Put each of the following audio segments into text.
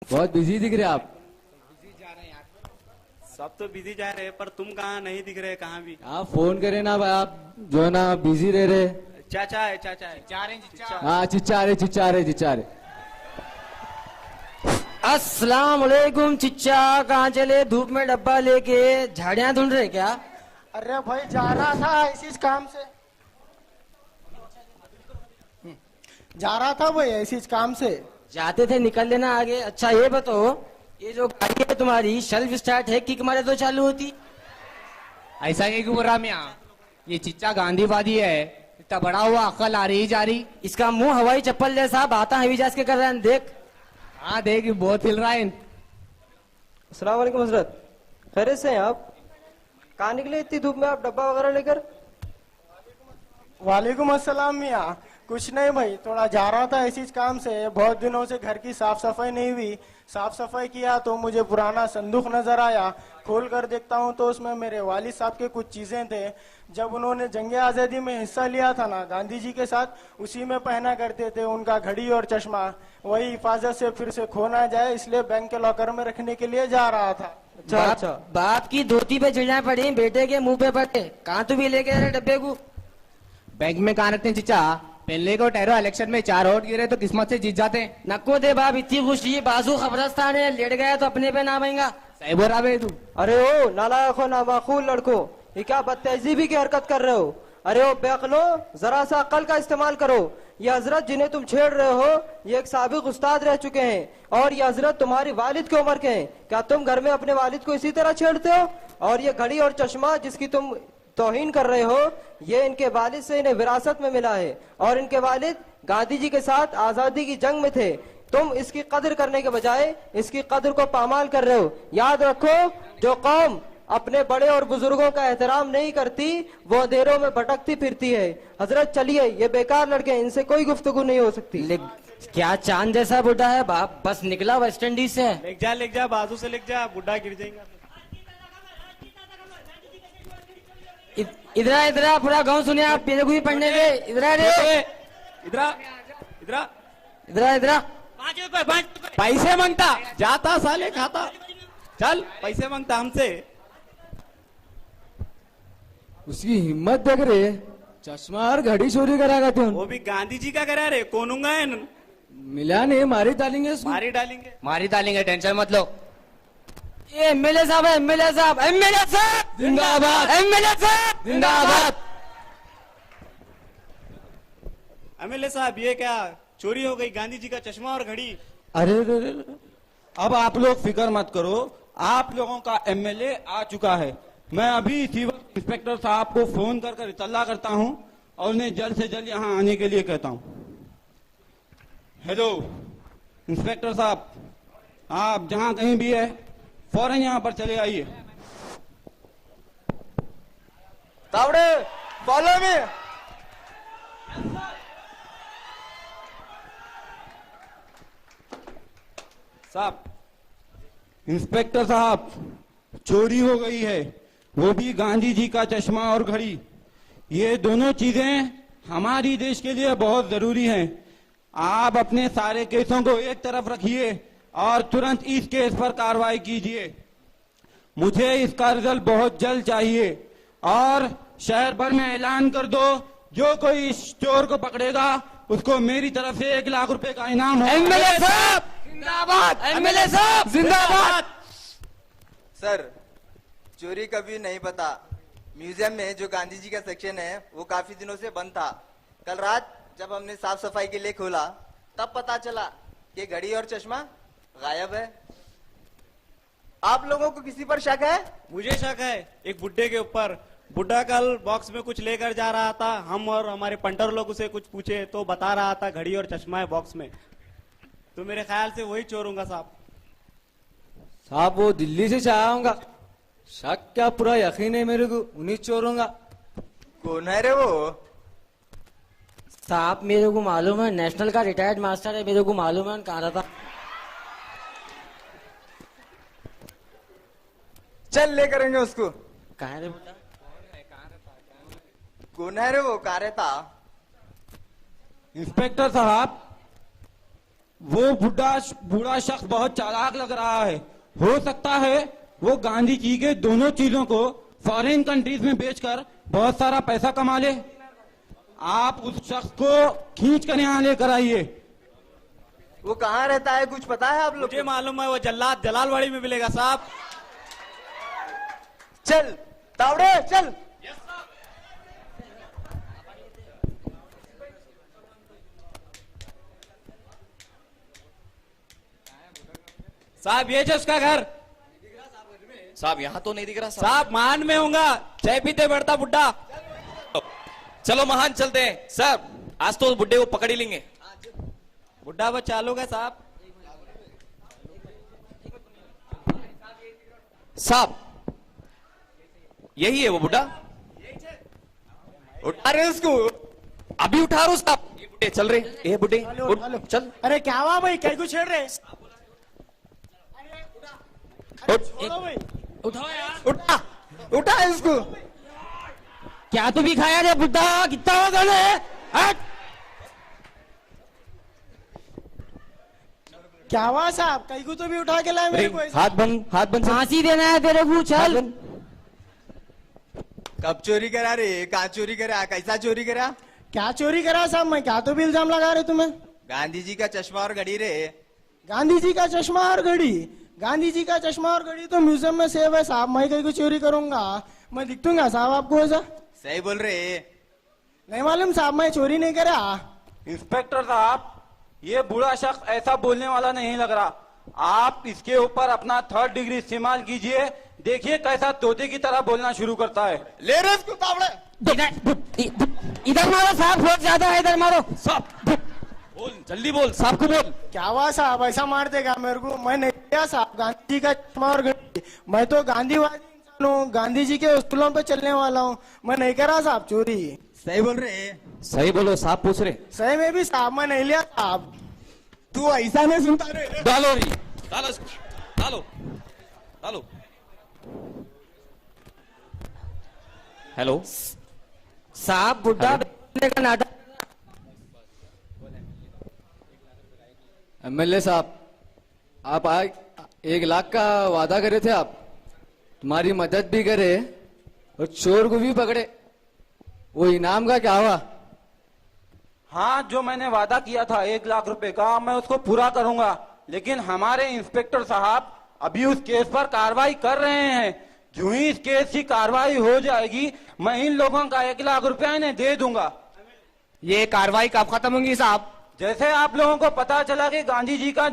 बहुत बिजी दिख रहे आप। सब तो बिजी जा रहे हैं, पर तुम कहाँ नहीं दिख रहे कहाँ भी। आप फोन करे ना भाई, आप जो है ना बिजी रह रहे। चाचा है, चाचा है, हाँ चिच्चा रहे, चिच्चा रहे, चिच्चा रहे। अस्सलाम वालेकुम चिच्चा, कहाँ चले धूप में डब्बा लेके? झाड़ियाँ ढूंढ रहे क्या? अरे भाई जा रहा था इसी काम से, जा रहा था भाई इसी काम से। जाते थे निकल लेना आगे। अच्छा ये बताओ, ये जो गाड़ी है तुम्हारी सेल्फ स्टार्ट है, किक मारे तो चालू होती? ऐसा नहीं क्यों रहा मियाँ, ये चिच्चा गांधीवादी है, इतना बड़ा हुआ अकल आ रही जा रही। इसका मुंह हवाई चप्पल जैसा, बाता हवाई जहाज के कर रहा है, देख। हाँ देख, बहुत हिल रहा है। अस्सलाम वालेकुम हजरत, खैरियत से हैं आप? कहाँ निकले इतनी धूप में आप डब्बा वगैरह लेकर? वालेकुम अस्सलाम मियाँ। कुछ नहीं भाई, थोड़ा जा रहा था इसी काम से। बहुत दिनों से घर की साफ सफाई नहीं हुई, साफ सफाई किया तो मुझे पुराना संदूक नजर आया। खोल कर देखता हूँ तो उसमें मेरे वालिद साहब के कुछ चीजें थे। जब उन्होंने जंग आजादी में हिस्सा लिया था ना गांधी जी के साथ, उसी में पहना करते थे उनका घड़ी और चश्मा। वही हिफाजत से फिर से खो ना जाए, इसलिए बैंक के लॉकर में रखने के लिए जा रहा था। अच्छा। बाप की धोती पे चिड़िया पड़ी, बेटे के मुंह पे पड़े। कहाँ तू भी लेके रहे डब्बे को? बैंक में कहाँ रखते हैं चिच्चा? पहले को टहरो इलेक्शन में 4 वोट गिरे तो किस्मत से जीत जाते हैं। नको दे बाप, इतनी खुशी बाजू खबरस्तान है, लेट गया तो अपने पे नाम आएगा। सही बोल रहा है तू। अरे ओ नालायक हो, नामाकूल लड़को, ये क्या बदतहजीबी की हरकत कर रहे हो? अरे ओ बेअक्लो, जरा सा अक्ल का इस्तेमाल करो। ये हजरत जिन्हें तुम छेड़ रहे हो, ये एक साबिक उस्ताद रह चुके हैं और ये हजरत तुम्हारी वालिद की उम्र के हैं। क्या तुम घर में अपने वालिद को इसी तरह छेड़ते हो? और ये घड़ी और चश्मा जिसकी तुम तौहीन कर रहे हो, ये इनके वालिद से इन्हें विरासत में मिला है और इनके वालिद गांधी जी के साथ आजादी की जंग में थे। तुम इसकी कदर करने के बजाय इसकी कदर को पामाल कर रहे हो। याद रखो, जो कौम अपने बड़े और बुजुर्गों का एहतराम नहीं करती, वो अंधेरों में भटकती फिरती है। हजरत चलिए, ये बेकार लड़के हैं, इनसे कोई गुफ्तगू नहीं हो सकती। क्या चांद जैसा बुढ़ा है बाप, बस निकला वेस्ट इंडीज से। लेक जा बाजू से लेक जा, बुढ़ा गिर जाएगा। इधर इधर पूरा गांव सुने आप, मेरे को भी पढ़ने दे। इधर इधर इधर इधर इधर पैसे मांगता, जाता साले खाता, चल पैसे मांगता हमसे। उसकी हिम्मत देख रहे, चश्मा और घड़ी चोरी करा करते वो भी गांधी जी का करा रे, कोनूंगा है न? मिला नहीं, मारी डालेंगे उसको। मारी डालेंगे, टेंशन मत लो। एमएलए साहब, एमएलए साहब, एमएलए साहब जिंदाबाद, एमएलए साहब जिंदाबाद। एमएलए साहब, ये क्या चोरी हो गई? गांधी जी का चश्मा और घड़ी। अरे अब आप लोग फिक्र मत करो, आप लोगों का एमएलए आ चुका है। मैं अभी इसी वक्त इंस्पेक्टर साहब को फोन कर इत्तला करता हूं और उन्हें जल्द से जल्द यहां आने के लिए कहता हूं। हेलो इंस्पेक्टर साहब, आप जहां कहीं भी है फौरन यहां पर चले आइए। Tawde follow me. साहब, इंस्पेक्टर साहब, चोरी हो गई है, वो भी गांधी जी का चश्मा और घड़ी। ये दोनों चीजें हमारी देश के लिए बहुत जरूरी हैं। आप अपने सारे केसों को एक तरफ रखिए और तुरंत इस केस पर कार्रवाई कीजिए। मुझे इसका रिजल्ट बहुत जल्द चाहिए और शहर भर में ऐलान कर दो, जो कोई इस चोर को पकड़ेगा उसको मेरी तरफ से 1 लाख रुपए का इनाम होगा। एमएलए साहब जिंदाबाद, एमएलए साहब जिंदाबाद। सर, चोरी कभी नहीं पता। म्यूजियम में जो गांधी जी का सेक्शन है वो काफी दिनों से बंद था। कल रात जब हमने साफ सफाई के लिए खोला तब पता चला कि घड़ी और चश्मा गायब है। आप लोगों को किसी पर शक है? मुझे शक है एक बुड्ढे के ऊपर। बुड्ढा कल बॉक्स में कुछ लेकर जा रहा था, हम और हमारे पंटर लोग उसे कुछ पूछे तो बता रहा था घड़ी और चश्मा है बॉक्स में। तो मेरे ख्याल से वही चोर होगा साहब। साहब वो दिल्ली से आया होगा, शक क्या, पूरा यकीन है मेरे को, उन्हीं चोर होगा। कौन है रे वो? साहब मेरे को मालूम है, नेशनल का रिटायर्ड मास्टर है, मेरे को मालूम है कहाँ था। चल ले करेंगे उसको। कहाँ रे बेटा? कौन है रे वो? कहाँ रहता? इंस्पेक्टर साहब, वो बूढ़ा शख्स बहुत चालाक लग रहा है। हो सकता है वो गांधी जी के दोनों चीजों को फॉरेन कंट्रीज में बेचकर बहुत सारा पैसा कमा ले। आप उस शख्स को खींच कर यहाँ लेकर आइए। वो कहाँ रहता है, कुछ पता है आप लोग? मुझे मालूम है, वो जल्लाद जलालवाड़ी में मिलेगा साहब। चल तावड़े चल। साहब ये जो उसका घर साहब यहाँ तो नहीं दिख रहा साहब, मान में होगा, चाय पीते बैठता बुड्ढा। चलो महान चलते हैं सर, आज तो बुड्ढे को पकड़ ही लेंगे। बुड्ढा वो चालू है साहब। साहब यही है वो बुड्ढा, उठा रहे उसको, अभी उठा रहे साहब। ये बुड्ढे चल रहे, ये बुड्ढे उठ, चल। अरे क्या हुआ भाई, कहीं को छेड़ रहे? छोड़ो भाई। उठाओ यार, उठा उठा इसको। क्या तू भी खाया रे बुड्ढा, कितना होगा ने? हट। क्या हुआ साहब, कहीं को तो भी उठा के लाए मेरे को ऐसे? हाथ बंद फांसी देना है तेरे को, चल। कब चोरी करा रे, कहाँ चोरी करा, कैसा चोरी करा? क्या चोरी करा साहब, मैं क्या तो भी इल्जाम लगा रहे तुम्हें? गांधी जी का चश्मा और घड़ी रे। गांधी जी का चश्मा और घड़ी? गांधी जी का चश्मा और घड़ी तो म्यूजियम में सेव है साहब, मैं कहीं को चोरी करूंगा? मैं दिख दूंगा साहब आपको ऐसा? सही बोल रहे। नहीं मालूम साहब, मैं चोरी नहीं करा। इंस्पेक्टर साहब, ये बूढ़ा शख्स ऐसा बोलने वाला नहीं लग रहा। आप इसके ऊपर अपना 3rd डिग्री इस्तेमाल कीजिए, देखिए कैसा तोते की तरह बोलना शुरू करता है। ले रहे इसको तावड़े। इधर मारो साहब, बहुत ज्यादा है, इधर मारो साहब बोल, जल्दी बोल, साहब को बोल। क्या हुआ साहब, ऐसा मार देगा मेरे को? मैं नहीं किया साहब गांधी जी का चश्मा और घड़ी। मैं तो गांधीवादी इंसान हूँ, गांधी जी के उसूलों पे चलने वाला हूँ। मैं नहीं करा साहब चोरी। सही बोल रहे। सही बोलो, साहब पूछ रहे। सही में भी साहब मैं नहीं लिया साहब। तू ऐसा नहीं सुनता रे। डालो री, डालो इसको, डालो डालो। हेलो साहब, बुड्ढा बेचने का नाटक। एमएलए साहब, आप आज 1 लाख का वादा करे थे, आप तुम्हारी मदद भी करे और चोर को भी पकड़े, वो इनाम का क्या हुआ? हाँ, जो मैंने वादा किया था 1 लाख रुपए का, मैं उसको पूरा करूंगा। लेकिन हमारे इंस्पेक्टर साहब अभी उस केस पर कार्रवाई कर रहे हैं। जो ही इस केस की कार्रवाई हो जाएगी, मैं इन लोगों का 1 लाख रुपया इन्हें दे दूंगा। ये कार्रवाई कब खत्म होगी साहब? जैसे आप लोगों को पता चला कि गांधी जी का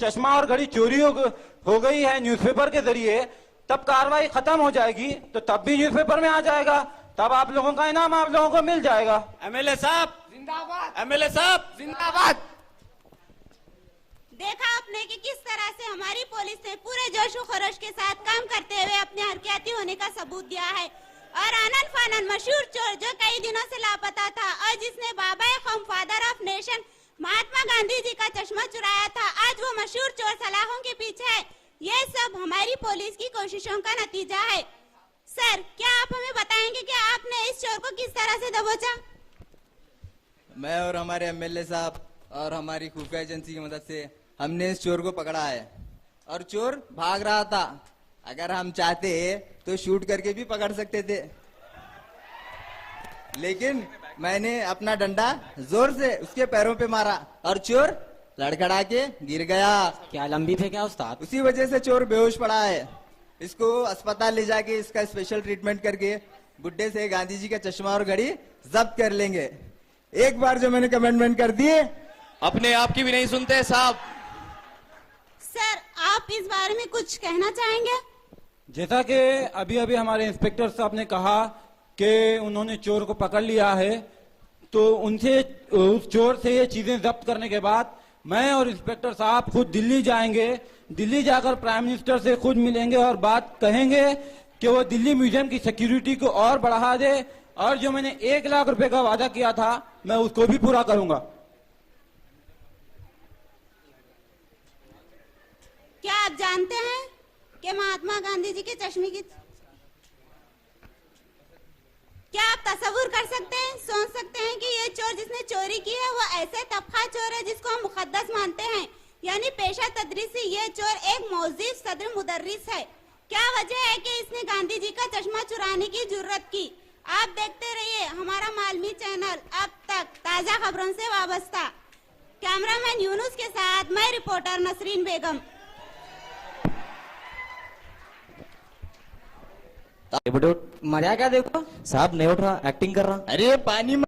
चश्मा और घड़ी चोरी हो गई है न्यूज़पेपर के जरिए, तब कार्रवाई खत्म हो जाएगी, तो तब भी न्यूज़पेपर में आ जाएगा, तब आप लोगों का इनाम आप लोगों को मिल जाएगा। एमएलए साहब जिंदाबाद, एमएलए साहब जिंदाबाद। देखा आपने कि किस तरह से हमारी पुलिस ने पूरे जोशो खरोश के साथ काम करते हुए अपने हरकती होने का सबूत दिया है। और आनंद फानन मशहूर चोर जो कई दिनों से लापता था और जिसने बाबा कौम father of nation Mahatma Gandhi ji का चश्मा चुराया था, आज वो मशहूर चोर सलाखों के पीछे है। ये सब हमारी पुलिस की कोशिशों का नतीजा है। सर, क्या आप हमें बताएंगे कि आपने इस चोर को किस तरह से दबोचा? मैं और हमारे एमएलए साहब और हमारी खुफिया एजेंसी की मदद से हमने इस चोर को पकड़ा है। और चोर भाग रहा था, अगर हम चाहते तो शूट करके भी पकड़ सकते थे, लेकिन मैंने अपना डंडा जोर से उसके पैरों पे मारा और चोर लड़खड़ा के गिर गया। क्या लंबी थे क्या उस्ताद? उसी वजह से चोर बेहोश पड़ा है। इसको अस्पताल ले जाके इसका स्पेशल ट्रीटमेंट करके बुड्ढे से गांधी जी का चश्मा और घड़ी जब्त कर लेंगे। एक बार जो मैंने कमेंटमेंट कर दिए, अपने आप की भी नहीं सुनते साहब। सर, आप इस बारे में कुछ कहना चाहेंगे? जैसा कि अभी अभी हमारे इंस्पेक्टर साहब ने कहा कि उन्होंने चोर को पकड़ लिया है, तो उनसे उस चोर से ये चीजें जब्त करने के बाद मैं और इंस्पेक्टर साहब खुद दिल्ली जाएंगे। दिल्ली जाकर प्राइम मिनिस्टर से खुद मिलेंगे और बात कहेंगे कि वो दिल्ली म्यूजियम की सिक्योरिटी को और बढ़ा दे, और जो मैंने 1 लाख रुपए का वादा किया था मैं उसको भी पूरा करूंगा। क्या आप जानते हैं कि महात्मा गांधी जी के चश्मे की क्या आप तस्वुर कर सकते हैं, सोच सकते हैं कि ये चोर जिसने चोरी की है वो ऐसे तबका चोर है जिसको हम मुकद्दस मानते हैं, यानी पेशा तदरीसी ये चोर एक मौजूद सदर मुदर्रिस है। क्या वजह है कि इसने गांधी जी का चश्मा चुराने की जुर्रत की? आप देखते रहिए हमारा मालमी चैनल अब तक ताजा खबरों से वाबस्ता। कैमरामैन यूनुस के साथ मैं रिपोर्टर नसरीन बेगम। ये बुड्ढे मरिया क्या देखो साहब नहीं उठ रहा, एक्टिंग कर रहा। अरे पानी में